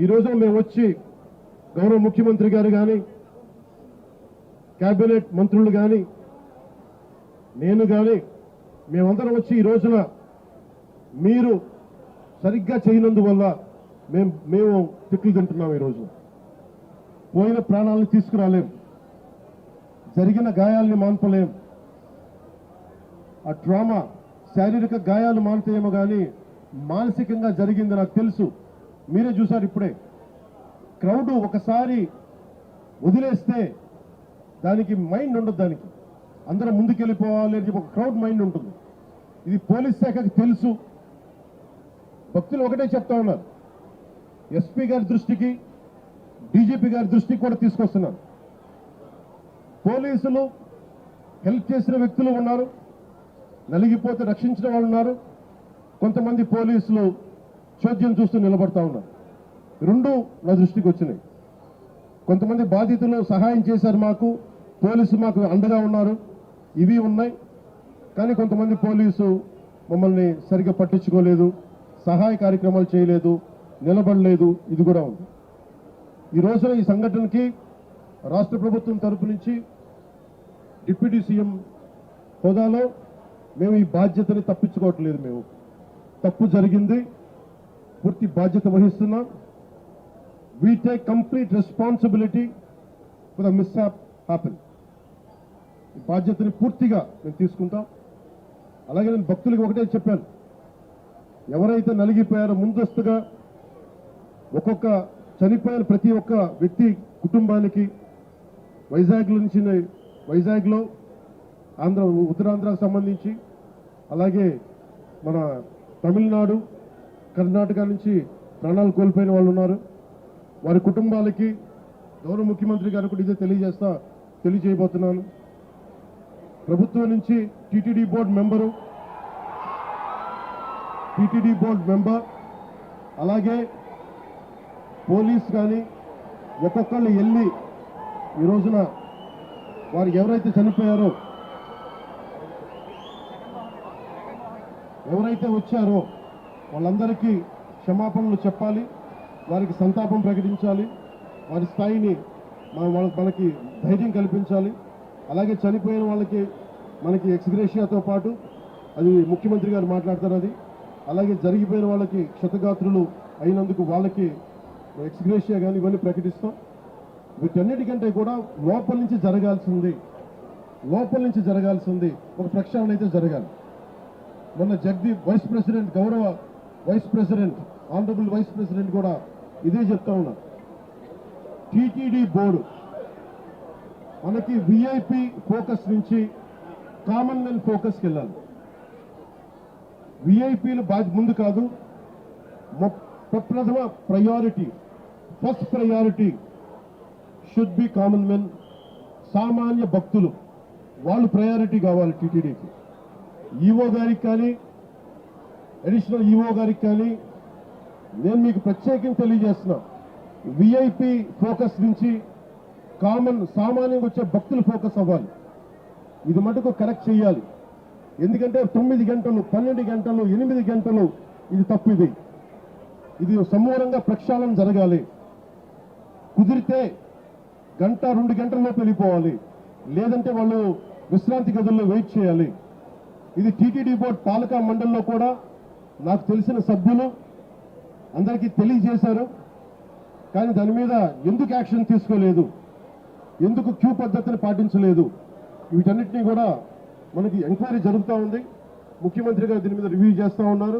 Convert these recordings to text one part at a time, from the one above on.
ఈ రోజు మేము వచ్చి గౌరవ ముఖ్యమంత్రి గారు కానీ కేబినెట్ మంత్రులు కానీ నేను కానీ మేమందరం వచ్చి ఈ రోజున మీరు సరిగ్గా చేయనందువల్ల మేము తిట్లు తింటున్నాం. ఈ రోజు పోయిన ప్రాణాలను తీసుకురాలేం, జరిగిన గాయాల్ని మాన్పలేం. ఆ ట్రామా శారీరక గాయాలు మానుతాయేమో కానీ మానసికంగా జరిగింది నాకు తెలుసు. మీరే చూశారు ఇప్పుడే. క్రౌడ్ ఒకసారి వదిలేస్తే దానికి మైండ్ ఉండదు, దానికి అందరం ముందుకెళ్ళిపోవాలి అని చెప్పి ఒక క్రౌడ్ మైండ్ ఉంటుంది. ఇది పోలీస్ శాఖకి తెలుసు. భక్తులు ఒకటే చెప్తా ఉన్నారు, ఎస్పీ గారి దృష్టికి డీజీపీ గారి దృష్టికి కూడా తీసుకొస్తున్నారు. పోలీసులు హెల్ప్ చేసిన వ్యక్తులు ఉన్నారు, నలిగిపోతే రక్షించిన వాళ్ళు ఉన్నారు. కొంతమంది పోలీసులు చోద్యం చూస్తూ నిలబడతా ఉన్నారు. రెండు నా దృష్టికి వచ్చినాయి. కొంతమంది బాధితులు సహాయం చేశారు, పోలీసు మాకు అండగా ఉన్నారు, ఇవి ఉన్నాయి. కానీ కొంతమంది పోలీసు మమ్మల్ని సరిగ్గా పట్టించుకోలేదు, సహాయ కార్యక్రమాలు చేయలేదు, నిలబడలేదు. ఇది కూడా ఉంది. ఈ రోజున ఈ సంఘటనకి రాష్ట్ర ప్రభుత్వం తరపు నుంచి డిప్యూటీ సీఎం హోదాలో మేము ఈ బాధ్యతని తప్పించుకోవట్లేదు. మేము తప్పు జరిగింది, పూర్తి బాధ్యత వహిస్తున్నాం. We take complete responsibility for the mishap happen. ఈ బాధ్యతని పూర్తిగా మేము తీసుకుంటాం. అలాగే నేను భక్తులకు ఒకటే చెప్పాను, ఎవరైతే నలిగిపోయారో ముందస్తుగా ఒక్కొక్క చనిపోయిన ప్రతి ఒక్క వ్యక్తి కుటుంబానికి వైజాగ్లో ఉత్తరాంధ్రకు సంబంధించి, అలాగే మన తమిళనాడు కర్ణాటక నుంచి ప్రాణాలు కోల్పోయిన వాళ్ళు ఉన్నారు. వారి కుటుంబాలకి గౌరవ ముఖ్యమంత్రి గారు కూడా ఇదే తెలియజేయబోతున్నాను. ప్రభుత్వం నుంచి టీటీడీ బోర్డు మెంబర్ అలాగే పోలీస్ కానీ ఒక్కొక్కళ్ళు వెళ్ళి ఈ రోజున వారు ఎవరైతే చనిపోయారో, ఎవరైతే వచ్చారో వాళ్ళందరికీ క్షమాపణలు చెప్పాలి, వారికి సంతాపం ప్రకటించాలి, వారి స్థాయిని మనకి ధైర్యం కల్పించాలి. అలాగే చనిపోయిన వాళ్ళకి మనకి ఎక్స్‌గ్రేషియాతో పాటు అది ముఖ్యమంత్రి గారు మాట్లాడతారు. అది అలాగే జరిగిపోయిన వాళ్ళకి క్షతగాత్రులు అయినందుకు వాళ్ళకి ఎక్స్‌గ్రేషియా కానీ ఇవన్నీ ప్రకటిస్తాం. వీటన్నిటికంటే కూడా లోపల నుంచి జరగాల్సింది ఒక ప్రక్షాళన అయితే జరగాలి. మొన్న జగదీప్ గౌరవ vice president honourable vice president కూడా ఇదే చెప్తా ఉన్నారు. టీటీడీ బోర్డు మనకి విఐపి ఫోకస్ నుంచి కామన్ మెన్ ఫోకస్కి వెళ్ళాలి. విఐపీలు ముందు కాదు, ప్రథమ priority, first priority should be common men. సామాన్య భక్తులు వాళ్ళు ప్రయారిటీ కావాలి టీటీడీకి. ఈఓ గారికి కానీ అడిషనల్ ఈఓ గారికి కానీ నేను మీకు ప్రత్యేకంగా తెలియజేస్తున్నా, విఐపి ఫోకస్ నుంచి సామాన్యంగా వచ్చే భక్తులు ఫోకస్ అవ్వాలి. ఇది మటుకు కరెక్ట్ చేయాలి. ఎందుకంటే 9 గంటలు, 12 గంటలు, 8 గంటలు ఇది తప్పు. ఇది సమూలంగా ప్రక్షాళన జరగాలి. కుదిరితే 1-2 గంటల్లోపు వెళ్ళిపోవాలి, లేదంటే వాళ్ళు విశ్రాంతి గదుల్లో వెయిట్ చేయాలి. ఇది టీటీడీ బోర్డు పాలకా మండలిలో కూడా నాకు తెలిసిన సభ్యులు అందరికీ తెలియజేశారు. కానీ దాని మీద ఎందుకు యాక్షన్ తీసుకోలేదు, ఎందుకు క్యూ పద్ధతిని పాటించలేదు, వీటన్నిటినీ కూడా మనకి ఎంక్వైరీ జరుగుతూ ఉంది. ముఖ్యమంత్రి గారు దీని మీద రివ్యూ చేస్తూ ఉన్నారు.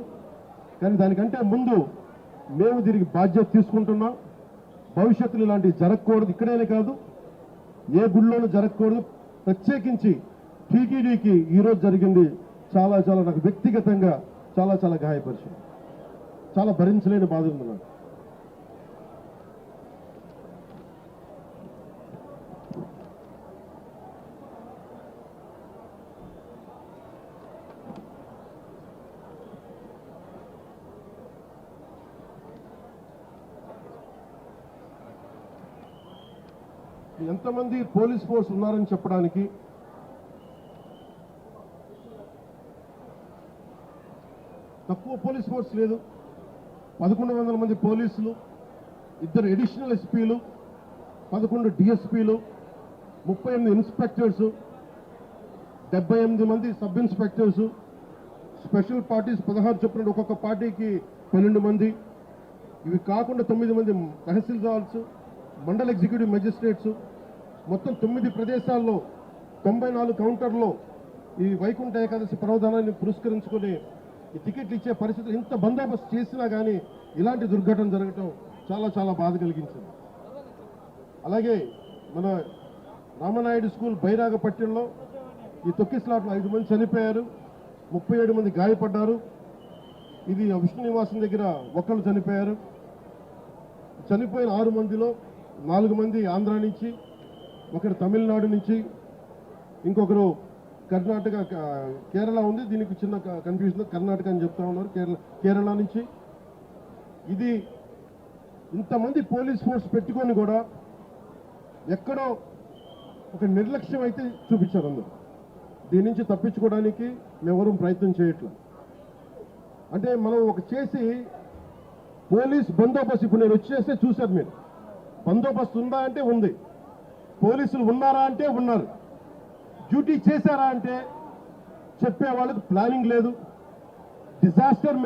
కానీ దానికంటే ముందు మేము దీనికి బాధ్యత తీసుకుంటున్నాం. భవిష్యత్తులో ఇలాంటివి జరగకూడదు, ఇక్కడేనే కాదు ఏ గుళ్ళోనూ జరగకూడదు. ప్రత్యేకించి టీటీడీకి ఈరోజు జరిగింది చాలా నాకు వ్యక్తిగతంగా చాలా గాయపరిచింది. చాలా భరించలేని బాధ ఉంది నాకు. ఎంతమంది పోలీస్ ఫోర్స్ ఉన్నారని చెప్పడానికి తక్కువ పోలీస్ ఫోర్స్ లేదు. 1100 మంది పోలీసులు, 2 అడిషనల్ ఎస్పీలు, 11 డిఎస్పీలు, 38 ఇన్స్పెక్టర్స్, 78 మంది సబ్ ఇన్స్పెక్టర్స్, స్పెషల్ పార్టీస్ 16 చొప్పున ఒక్కొక్క పార్టీకి 12 మంది, ఇవి కాకుండా 9 మంది తహసీల్దార్స్, మండల ఎగ్జిక్యూటివ్ మెజిస్ట్రేట్స్, మొత్తం 9 ప్రదేశాల్లో 94 కౌంటర్లో ఈ వైకుంఠ ఏకాదశి పర్వదినాన్ని పురస్కరించుకుని ఈ టికెట్లు ఇచ్చే పరిస్థితులు ఇంత బందోబస్తు చేసినా కానీ ఇలాంటి దుర్ఘటన జరగటం చాలా చాలా బాధ కలిగించింది. అలాగే మన రామనాయుడు స్కూల్ బైరాగపట్నంలో ఈ తొక్కిస్లాట్లో 5 మంది చనిపోయారు, 37 మంది గాయపడ్డారు. ఇది విష్ణు నివాసం దగ్గర ఒకళ్ళు చనిపోయారు. చనిపోయిన 6 మందిలో 4 మంది ఆంధ్ర నుంచి, ఒకరు తమిళనాడు నుంచి, ఇంకొకరు కర్ణాటక, కేరళ ఉంది, దీనికి చిన్న కన్ఫ్యూజన్, కర్ణాటక అని చెప్తా ఉన్నారు, కేరళ నుంచి. ఇది ఇంతమంది పోలీస్ ఫోర్స్ పెట్టుకొని కూడా ఎక్కడో ఒక నిర్లక్ష్యం అయితే చూపించారు అందరూ. దీని నుంచి తప్పించుకోవడానికి ఎవరూ ప్రయత్నం చేయట్లేదు. అంటే మనం ఒక చేసి పోలీస్ బందోబస్తు, ఇప్పుడు నేను వచ్చేస్తే చూశారు మీరు, బందోబస్తు ఉందా అంటే ఉంది, పోలీసులు ఉన్నారా అంటే ఉన్నారు, డ్యూటీ చేశారా అంటే చెప్పే వాళ్ళకి ప్లానింగ్ లేదు, డిజాస్టర్